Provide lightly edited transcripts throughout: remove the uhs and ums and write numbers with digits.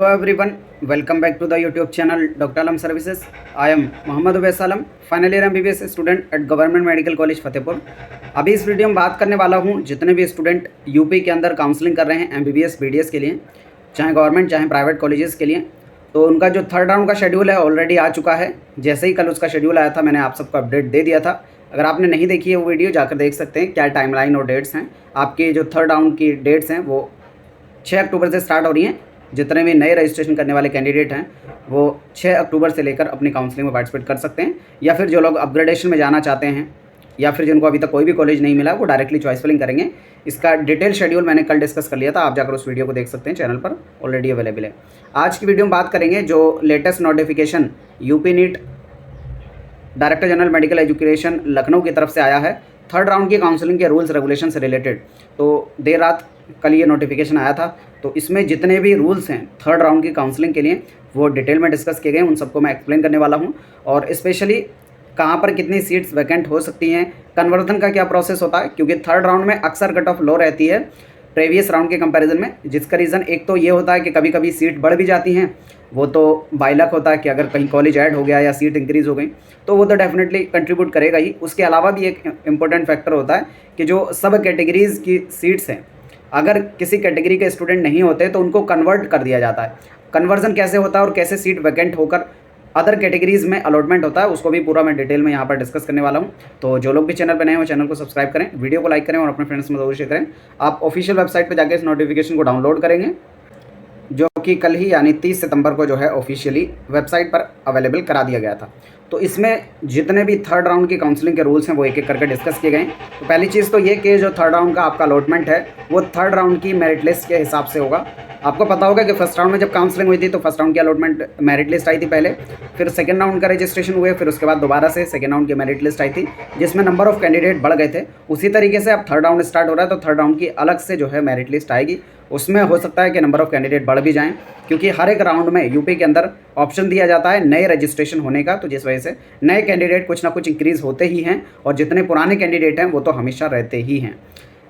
Hello everyone, welcome back to the YouTube channel Dr. Alam Services. I am Mohammad Uwais Alam, final year MBBS student at government medical college Fatehpur. अभी इस video में बात करने वाला हूँ जितने भी स्टूडेंट यूपी के अंदर काउंसलिंग कर रहे हैं MBBS BDS के लिए, चाहे गवर्नमेंट चाहे प्राइवेट कॉलेजेस के लिए, तो उनका जो थर्ड राउंड का शेड्यूल है ऑलरेडी आ चुका है। जैसे ही कल उसका शेड्यूल आया था मैंने आप सबको अपडेट दे दिया था। अगर आपने नहीं देखी है वो वीडियो जाकर देख सकते हैं क्या टाइमलाइन और डेट्स हैं। आपके जो थर्ड राउंड की डेट्स हैं वो 6 अक्टूबर से स्टार्ट हो रही हैं। जितने भी नए रजिस्ट्रेशन करने वाले कैंडिडेट हैं वो 6 अक्टूबर से लेकर अपनी काउंसलिंग में पार्टिसिपेट कर सकते हैं, या फिर जो लोग अपग्रेडेशन में जाना चाहते हैं या फिर जिनको अभी तक कोई भी कॉलेज नहीं मिला वो डायरेक्टली चॉइस फिलिंग करेंगे। इसका डिटेल शेड्यूल मैंने कल डिस्कस कर लिया था, आप जाकर उस वीडियो को देख सकते हैं, चैनल पर ऑलरेडी अवेलेबल है। आज की वीडियो में बात करेंगे जो latest notification UP NEET director general medical education Lucknow की तरफ से आया है थर्ड राउंड की काउंसलिंग के रूल्स रेगुलेशन से रिलेटेड। तो देर रात कल ये नोटिफिकेशन आया था, तो इसमें जितने भी रूल्स हैं थर्ड राउंड की काउंसलिंग के लिए वो डिटेल में डिस्कस किए गए, उन सबको मैं एक्सप्लेन करने वाला हूँ। और स्पेशली कहाँ पर कितनी सीट्स वैकेंट हो सकती हैं, कन्वर्जन का क्या प्रोसेस होता है, क्योंकि थर्ड राउंड में अक्सर कट ऑफ लो रहती है प्रीवियस राउंड के कंपैरिजन में। जिसका रीज़न एक तो ये होता है कि कभी कभी सीट बढ़ भी जाती हैं, वो तो बाय लक होता है कि अगर कहीं कॉलेज ऐड हो गया या सीट इंक्रीज़ हो गई तो वो तो डेफिनेटली कंट्रीब्यूट करेगा ही। उसके अलावा भी एक इम्पोर्टेंट फैक्टर होता है कि जो सब कैटेगरीज़ की सीट्स हैं, अगर किसी कैटेगरी के स्टूडेंट नहीं होते तो उनको कन्वर्ट कर दिया जाता है। कन्वर्जन कैसे होता है और कैसे सीट वैकेंट होकर अदर कैटेगरीज़ में अलॉटमेंट होता है, उसको भी पूरा मैं डिटेल में यहाँ पर डिस्कस करने वाला हूँ। तो जो लोग भी चैनल पर नए हो चैनल को सब्सक्राइब करें, वीडियो को लाइक करें और अपने फ्रेंड्स में जरूर शेयर करें। आप ऑफिशियल वेबसाइट पर जाकर इस नोटिफिकेशन को डाउनलोड करेंगे, जो कि कल ही यानी 30 सितंबर को जो है ऑफिशियली वेबसाइट पर अवेलेबल करा दिया गया था। तो इसमें जितने भी थर्ड राउंड की काउंसलिंग के रूल्स हैं वो एक एक करके डिस्कस किए गए। तो पहली चीज़ तो ये कि जो थर्ड राउंड का आपका अलॉटमेंट है वो थर्ड राउंड की मेरिट लिस्ट के हिसाब से होगा। आपको पता होगा कि फर्स्ट राउंड में जब काउंसलिंग हुई थी तो फर्स्ट राउंड की अलॉटमेंट मेरिट लिस्ट आई थी पहले, फिर सेकंड राउंड का रजिस्ट्रेशन हुए, फिर उसके बाद दोबारा से सेकंड राउंड की मेरिट लिस्ट आई थी जिसमें नंबर ऑफ कैंडिडेट बढ़ गए थे। उसी तरीके से अब थर्ड राउंड स्टार्ट हो रहा है तो थर्ड राउंड की अलग से जो है मेरिट लिस्ट आएगी। उसमें हो सकता है कि नंबर ऑफ़ कैंडिडेट बढ़ भी जाएं, क्योंकि हर एक राउंड में यूपी के अंदर ऑप्शन दिया जाता है नए रजिस्ट्रेशन होने का, तो जिस वजह से नए कैंडिडेट कुछ ना कुछ इंक्रीज़ होते ही हैं और जितने पुराने कैंडिडेट हैं वो तो हमेशा रहते ही हैं।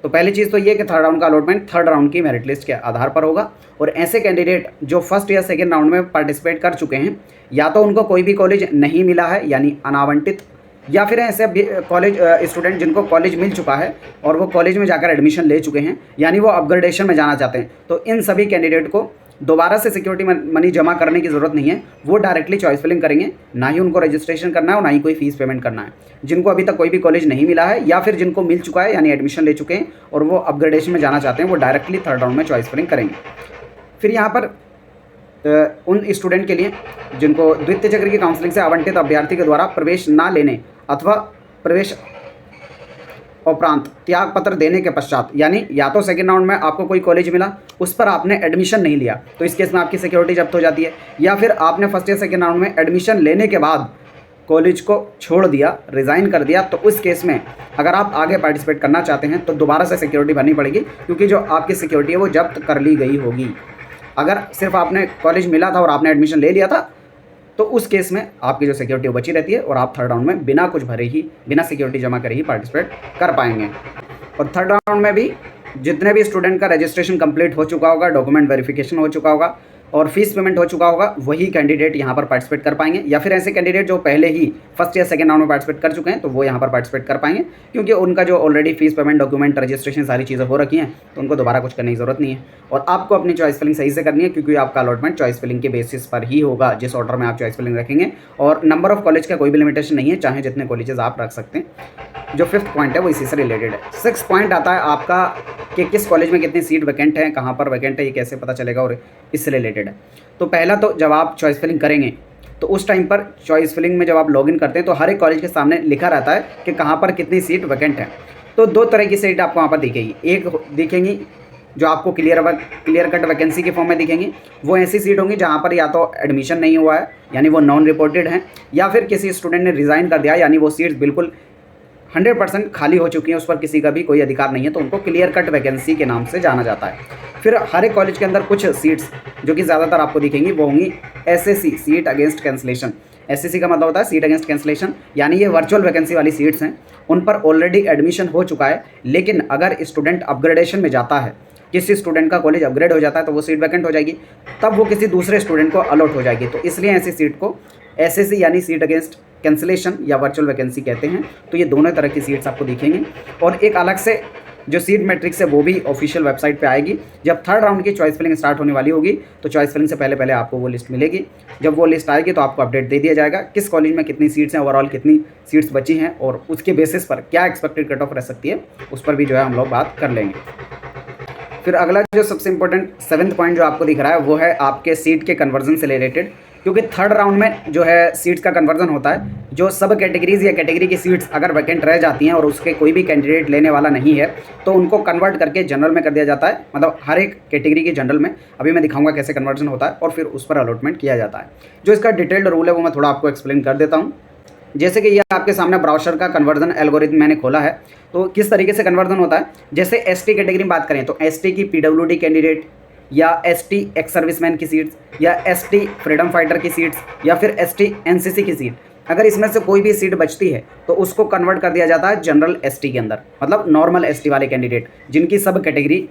तो पहली चीज़ तो ये कि थर्ड राउंड का अलॉटमेंट थर्ड राउंड की मेरिट लिस्ट के आधार पर होगा। और ऐसे कैंडिडेट जो फर्स्ट या सेकेंड राउंड में पार्टिसिपेट कर चुके हैं, या तो उनको कोई भी कॉलेज नहीं मिला है यानी अनावंटित, या फिर ऐसे कॉलेज स्टूडेंट जिनको कॉलेज मिल चुका है और वो कॉलेज में जाकर एडमिशन ले चुके हैं यानी वो अपग्रेडेशन में जाना चाहते हैं, तो इन सभी कैंडिडेट को दोबारा से सिक्योरिटी मनी जमा करने की ज़रूरत नहीं है। वो डायरेक्टली चॉइस फिलिंग करेंगे, ना ही उनको रजिस्ट्रेशन करना है और ना ही कोई फीस पेमेंट करना है। जिनको अभी तक कोई भी कॉलेज नहीं मिला है या फिर जिनको मिल चुका है यानी एडमिशन ले चुके हैं और वो अपग्रेडेशन में जाना चाहते हैं, वो डायरेक्टली थर्ड राउंड में चॉइस फिलिंग करेंगे। फिर यहाँ पर उन स्टूडेंट के लिए जिनको द्वितीय चक्र की काउंसलिंग से आवंटित अभ्यर्थी के द्वारा प्रवेश ना लेने अथवा प्रवेश उपरांत त्याग पत्र देने के पश्चात, यानी या तो सेकेंड राउंड में आपको कोई कॉलेज मिला उस पर आपने एडमिशन नहीं लिया तो इस केस में आपकी सिक्योरिटी जब्त हो जाती है, या फिर आपने फर्स्ट या सेकेंड राउंड में एडमिशन लेने के बाद कॉलेज को छोड़ दिया, रिज़ाइन कर दिया, तो उस केस में अगर आप आगे पार्टिसिपेट करना चाहते हैं तो दोबारा से सिक्योरिटी भरनी पड़ेगी, क्योंकि जो आपकी सिक्योरिटी है वो जब्त कर ली गई होगी। अगर सिर्फ आपने कॉलेज मिला था और आपने एडमिशन ले लिया था तो उस केस में आपकी जो सिक्योरिटी वो बची रहती है और आप थर्ड राउंड में बिना कुछ भरे ही, बिना सिक्योरिटी जमा करे ही पार्टिसिपेट कर पाएंगे। और थर्ड राउंड में भी जितने भी स्टूडेंट का रजिस्ट्रेशन कंप्लीट हो चुका होगा, डॉक्यूमेंट वेरिफिकेशन हो चुका होगा और फीस पेमेंट हो चुका होगा, वही कैंडिडेट यहाँ पर पार्टिसिपेट कर पाएंगे। या फिर ऐसे कैंडिडेट जो पहले ही फर्स्ट या सेकंड राउंड में पार्टिसिपेट कर चुके हैं तो वो यहाँ पर पार्टिसिपेट कर पाएंगे, क्योंकि उनका जो already fees payment, document, registration सारी चीज़ें हो रखी हैं तो उनको दोबारा कुछ करने की ज़रूरत नहीं है। और आपको अपनी चॉइस फिलिंग सही से करनी है, क्योंकि आपका अलॉटमेंट चॉइस फिलिंग के बेसिस पर ही होगा, जिस ऑर्डर में आप चॉइस फिलिंग रखेंगे। और नंबर ऑफ कॉलेज का कोई भी लिमिटेशन नहीं है, चाहे जितने कॉलेजेस आप रख सकते हैं। जो फिफ्थ पॉइंट है वो इसी से रिलेटेड है। सिक्स पॉइंट आता है आपका कि किस कॉलेज में कितनी सीट वैकेंट है, कहाँ पर वैकेंट है, ये कैसे पता चलेगा, और इससे रिलेटेड है। तो पहला तो जब आप चॉइस फिलिंग करेंगे तो उस टाइम पर चॉइस फिलिंग में जब आप लॉगिन करते हैं तो हर एक कॉलेज के सामने लिखा रहता है कि कहाँ पर कितनी सीट वैकेंट है। तो दो तरह की सीट आपको वहाँ पर दिखेगी। एक दिखेंगी जो आपको क्लियर कट वैकेंसी के फॉर्म में दिखेंगी, वो ऐसी सीट होंगी जहाँ पर या तो एडमिशन नहीं हुआ है यानी वो नॉन रिपोर्टेड हैं, या फिर किसी स्टूडेंट ने रिज़ाइन कर दिया यानी वो सीट्स बिल्कुल 100% खाली हो चुकी हैं, उस पर किसी का भी कोई अधिकार नहीं है, तो उनको क्लियर कट वैकेंसी के नाम से जाना जाता है। फिर हर एक कॉलेज के अंदर कुछ सीट्स जो कि ज़्यादातर आपको दिखेंगी वो होंगी SAC, seat against cancellation. SAC का मतलब होता है सीट अगेंस्ट कैंसलेशन, यानी ये वर्चुअल वैकेंसी वाली सीट्स हैं, उन पर ऑलरेडी एडमिशन हो चुका है, लेकिन अगर स्टूडेंट अपग्रेडेशन में जाता है किसी स्टूडेंट का कॉलेज अपग्रेड हो जाता है तो वो सीट वैकेंट हो जाएगी, तब वो किसी दूसरे स्टूडेंट को अलॉट हो जाएगी। तो इसलिए ऐसी सीट को एसएसी यानी सीट अगेंस्ट कैंसिलेशन या वर्चुअल वैकेंसी कहते हैं। तो ये दोनों तरह की सीट्स आपको दिखेंगी और एक अलग से जो सीट मैट्रिक्स है वो भी ऑफिशियल वेबसाइट पे आएगी। जब थर्ड राउंड की चॉइस फिलिंग स्टार्ट होने वाली होगी तो चॉइस फिलिंग से पहले पहले आपको वो लिस्ट मिलेगी। जब वो लिस्ट आएगी तो आपको अपडेट दे दिया जाएगा किस कॉलेज में कितनी सीट्स हैं, ओवरऑल कितनी सीट्स बची हैं और उसके बेसिस पर क्या एक्सपेक्टेड कट ऑफ रह सकती है, उस पर भी जो है हम लोग बात कर लेंगे। फिर अगला जो सबसे इंपॉर्टेंट 7th पॉइंट जो आपको दिख रहा है वो है आपके सीट के कन्वर्जन से रिलेटेड, क्योंकि थर्ड राउंड में जो है सीट्स का कन्वर्जन होता है। जो सब कैटेगरीज या कैटेगरी की सीट्स अगर वैकेंट रह जाती हैं और उसके कोई भी कैंडिडेट लेने वाला नहीं है तो उनको कन्वर्ट करके जनरल में कर दिया जाता है, मतलब हर एक कैटेगरी की जनरल में। अभी मैं दिखाऊंगा कैसे कन्वर्जन होता है और फिर उस पर अलॉटमेंट किया जाता है। जो इसका डिटेल्ड रूल है वो मैं थोड़ा आपको एक्सप्लेन कर देता हूँ। जैसे कि यह आपके सामने ब्राउज़र का कन्वर्जन एल्गोरिथम मैंने खोला है, तो किस तरीके से कन्वर्जन होता है। जैसे एसटी कैटेगरी में बात करें तो एसटी की पीडब्ल्यूडी कैंडिडेट या एसटी एक्स सर्विसमैन की सीट्स या एसटी फ्रीडम फाइटर की सीट्स या फिर एसटी एनसीसी की सीट, अगर इसमें से कोई भी सीट बचती है तो उसको कन्वर्ट कर दिया जाता है जनरल एसटी के अंदर, मतलब नॉर्मल एसटी वाले कैंडिडेट जिनकी सब कैटेगरी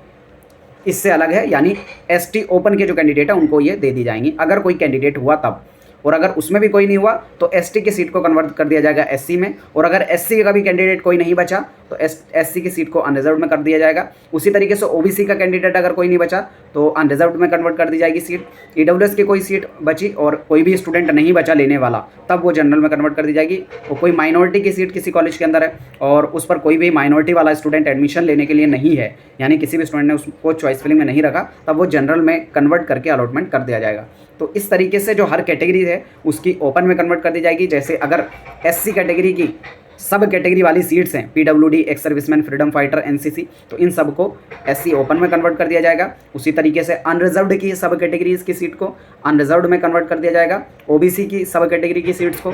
इससे अलग है, यानी एसटी ओपन के जो कैंडिडेट है उनको ये दे दी जाएंगी अगर कोई कैंडिडेट हुआ तब। और अगर उसमें भी कोई नहीं हुआ तो एसटी की सीट को कन्वर्ट कर दिया जाएगा एससी में, और अगर एससी का भी कैंडिडेट कोई नहीं बचा तो एससी की सीट को अनरिजर्व में कर दिया जाएगा। उसी तरीके से ओबीसी का कैंडिडेट अगर कोई नहीं बचा तो अनरिजर्व में कन्वर्ट कर दी जाएगी सीट। ईडब्ल्यूएस की कोई सीट बची और कोई भी स्टूडेंट नहीं बचा लेने वाला तब वो जनरल में कन्वर्ट कर दी जाएगी। और कोई माइनॉरिटी की सीट किसी कॉलेज के अंदर है और उस पर कोई भी माइनॉरिटी वाला स्टूडेंट एडमिशन लेने के लिए नहीं है, यानी किसी भी स्टूडेंट ने उसको चॉइस फिलिंग में नहीं रखा, तब वो जनरल में कन्वर्ट करके अलॉटमेंट कर दिया जाएगा। तो इस तरीके से जो हर कैटेगरी है उसकी ओपन में कन्वर्ट कर दी जाएगी। जैसे अगर एससी कैटेगरी की सब कैटेगरी वाली सीट्स हैं, PWD, ex serviceman, freedom fighter, NCC, तो इन सब को एससी ओपन में कन्वर्ट कर दिया जाएगा। उसी तरीके से अनरिजर्व्ड की सब कैटेगरीज की सीट को अनरिजर्व्ड में कन्वर्ट कर दिया जाएगा। ओबीसी की सब कैटेगरी की सीट्स को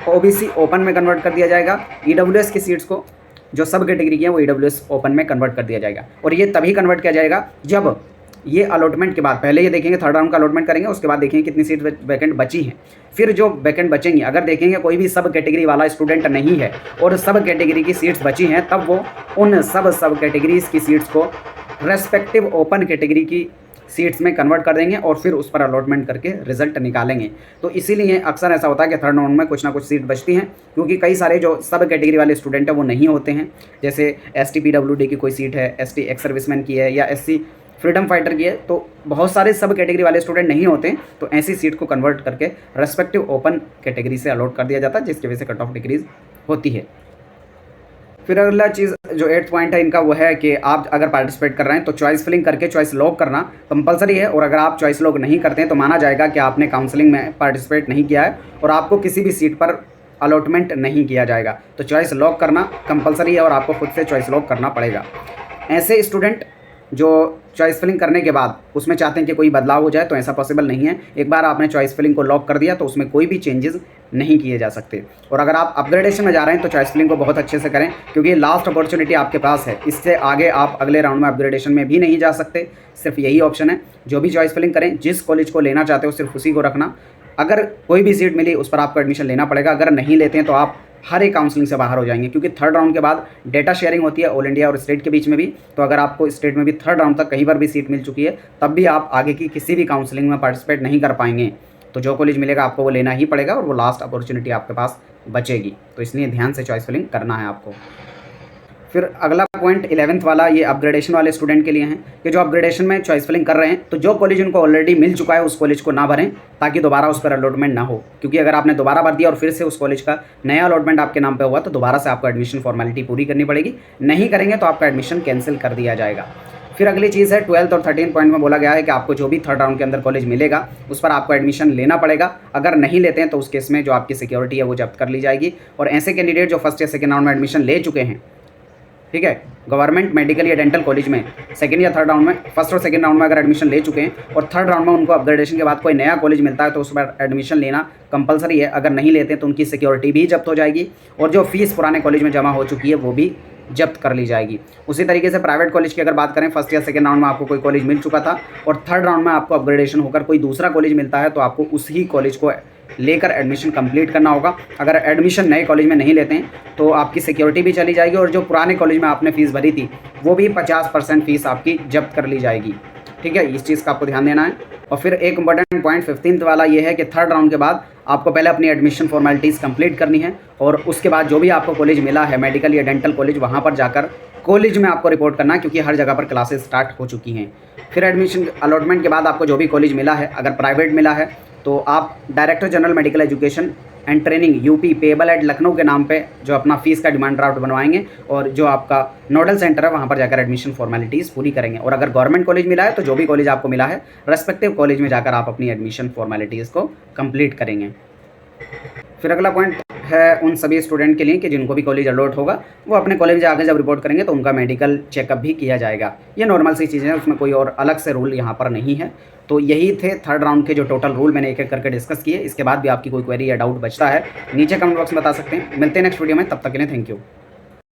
ओबीसी ओपन में कन्वर्ट कर दिया जाएगा। ईडब्ल्यूएस की सीट्स को जो सब कैटेगरी की है वो ईडब्ल्यूएस ओपन में कन्वर्ट कर दिया जाएगा। और ये तभी कन्वर्ट किया जाएगा जब ये अलॉटमेंट के बाद, पहले ये देखेंगे थर्ड राउंड का अलॉटमेंट करेंगे, उसके बाद देखेंगे कितनी सीट वैकेंट बची हैं। फिर जो वैकेंट बचेंगी अगर देखेंगे कोई भी सब कैटेगरी वाला स्टूडेंट नहीं है और सब कैटेगरी की सीट्स बची हैं, तब वो उन सब कैटेगरीज की सीट्स को रेस्पेक्टिव ओपन कैटेगरी की सीट्स में कन्वर्ट कर देंगे और फिर उस पर अलॉटमेंट करके रिजल्ट निकालेंगे। तो इसीलिए अक्सर ऐसा होता है कि थर्ड राउंड में कुछ ना कुछ सीट बचती हैं, क्योंकि कई सारे जो सब कैटेगरी वाले स्टूडेंट हैं वो नहीं होते हैं। जैसे एसटी पीडब्ल्यूडी की कोई सीट है, एसटी एक्स सर्विसमैन की है या एससी फ्रीडम फाइटर की है, तो बहुत सारे सब कैटेगरी वाले स्टूडेंट नहीं होते, तो ऐसी सीट को कन्वर्ट करके रेस्पेक्टिव ओपन कैटेगरी से अलॉट कर दिया जाता है, जिसकी वजह से कट ऑफ डिक्रीज होती है। फिर अगला चीज़ जो 8th पॉइंट है इनका वो है कि आप अगर पार्टिसिपेट कर रहे हैं तो चॉइस फिलिंग करके चॉइस लॉक करना कंपलसरी है, और अगर आप चॉइस लॉक नहीं करते हैं तो माना जाएगा कि आपने काउंसलिंग में पार्टिसिपेट नहीं किया है और आपको किसी भी सीट पर अलॉटमेंट नहीं किया जाएगा। तो चॉइस लॉक करना कंपलसरी है और आपको खुद से चॉइस लॉक करना पड़ेगा। ऐसे स्टूडेंट जो चॉइस फिलिंग करने के बाद उसमें चाहते हैं कि कोई बदलाव हो जाए तो ऐसा पॉसिबल नहीं है। एक बार आपने चॉइस फिलिंग को लॉक कर दिया तो उसमें कोई भी चेंजेस नहीं किए जा सकते। और अगर आप अपग्रेडेशन में जा रहे हैं तो चॉइस फिलिंग को बहुत अच्छे से करें, क्योंकि लास्ट अपॉर्चुनिटी आपके पास है। इससे आगे आप अगले राउंड में अपग्रेडेशन में भी नहीं जा सकते, सिर्फ यही ऑप्शन है। जो भी चॉइस फिलिंग करें, जिस कॉलेज को लेना चाहते हो सिर्फ उसी को रखना। अगर कोई भी सीट मिली उस पर आपको एडमिशन लेना पड़ेगा, अगर नहीं लेते हैं तो आप हर एक काउंसलिंग से बाहर हो जाएंगे, क्योंकि थर्ड राउंड के बाद डेटा शेयरिंग होती है ऑल इंडिया और स्टेट के बीच में भी। तो अगर आपको स्टेट में भी थर्ड राउंड तक कहीं पर भी सीट मिल चुकी है तब भी आप आगे की किसी भी काउंसलिंग में पार्टिसिपेट नहीं कर पाएंगे। तो जो कॉलेज मिलेगा आपको वो लेना ही पड़ेगा और वो लास्ट अपॉर्चुनिटी आपके पास बचेगी। तो इसलिए ध्यान से चॉइस फिलिंग करना है आपको। फिर अगला पॉइंट 11th वाला ये अपग्रेडेशन वाले स्टूडेंट के लिए हैं कि जो अपग्रेडेशन में चॉइस फिलिंग कर रहे हैं तो जो कॉलेज उनको ऑलरेडी मिल चुका है उस कॉलेज को ना भरें, ताकि दोबारा उस पर अलॉटमेंट ना हो। क्योंकि अगर आपने दोबारा भर दिया और फिर से उस कॉलेज का नया अलॉटमेंट आपके नाम पे हुआ तो दोबारा से आपको एडमिशन फॉर्मेलिटी पूरी करनी पड़ेगी। नहीं करेंगे तो आपका एडमिशन कैंसिल कर दिया जाएगा। फिर अगली चीज़ है 12th और 13th पॉइंट में बोला गया है कि आपको जो भी थर्ड राउंड के अंदर कॉलेज मिलेगा उस पर आपको एडमिशन लेना पड़ेगा। अगर नहीं लेते हैं तो उस केस में जो आपकी सिक्योरिटी है वो जब्त कर ली जाएगी। और ऐसे कैंडिडेट जो फर्स्ट या सेकेंड राउंड में एडमिशन ले चुके हैं, ठीक है, गवर्नमेंट मेडिकल या डेंटल कॉलेज में सेकंड या थर्ड राउंड में, फर्स्ट और सेकंड राउंड में अगर एडमिशन ले चुके हैं और थर्ड राउंड में उनको अपग्रेडेशन के बाद कोई नया कॉलेज मिलता है तो उस पर एडमिशन लेना कंपलसरी है। अगर नहीं लेते तो उनकी सिक्योरिटी भी जब्त हो जाएगी और जो फीस पुराने कॉलेज में जमा हो चुकी है वो भी जब्त कर ली जाएगी। उसी तरीके से प्राइवेट कॉलेज की अगर बात करें, फर्स्ट या सेकंड राउंड में आपको कोई कॉलेज मिल चुका था और थर्ड राउंड में आपको अपग्रेडेशन होकर कोई दूसरा कॉलेज मिलता है, तो आपको उसी कॉलेज को लेकर एडमिशन कंप्लीट करना होगा। अगर एडमिशन नए कॉलेज में नहीं लेते हैं तो आपकी सिक्योरिटी भी चली जाएगी और जो पुराने कॉलेज में आपने फ़ीस भरी थी वो भी 50% फ़ीस आपकी जब्त कर ली जाएगी। ठीक है, इस चीज़ का आपको ध्यान देना है। और फिर एक इंपॉर्टेंट पॉइंट 15th वाला ये है कि थर्ड राउंड के बाद आपको पहले अपनी एडमिशन फॉर्मेलिटीज़ कंप्लीट करनी है और उसके बाद जो भी आपको कॉलेज मिला है, मेडिकल या डेंटल कॉलेज, वहाँ पर जाकर कॉलेज में आपको रिपोर्ट करना है, क्योंकि हर जगह पर क्लासेस स्टार्ट हो चुकी हैं। फिर एडमिशन अलॉटमेंट के बाद आपको जो भी कॉलेज मिला है, अगर प्राइवेट मिला है तो आप director general medical education and training UP payable eight Lucknow के नाम पे जो अपना फ़ीस का डिमांड ड्राफ्ट बनवाएंगे और जो आपका नोडल सेंटर है वहाँ पर जाकर एडमिशन फॉर्मेलिटीज़ पूरी करेंगे। और अगर गवर्नमेंट कॉलेज मिला है तो जो भी कॉलेज आपको मिला है, रेस्पेक्टिव कॉलेज में जाकर आप अपनी एडमिशन फॉर्मेलिटीज़ को कंप्लीट करेंगे। फिर अगला पॉइंट है उन सभी स्टूडेंट के लिए कि जिनको भी कॉलेज अलॉट होगा वो अपने कॉलेज में आगे जब रिपोर्ट करेंगे तो उनका मेडिकल चेकअप भी किया जाएगा। ये नॉर्मल सी चीज़ें हैं, उसमें कोई और अलग से रूल यहाँ पर नहीं है। तो यही थे थर्ड राउंड के जो टोटल रूल मैंने एक एक करके डिस्कस किए। इसके बाद भी आपकी कोई क्वेरी या डाउट बचता है नीचे कमेंट बॉक्स में बता सकते हैं। मिलते हैं नेक्स्ट वीडियो में, तब तक के लिए थैंक यू।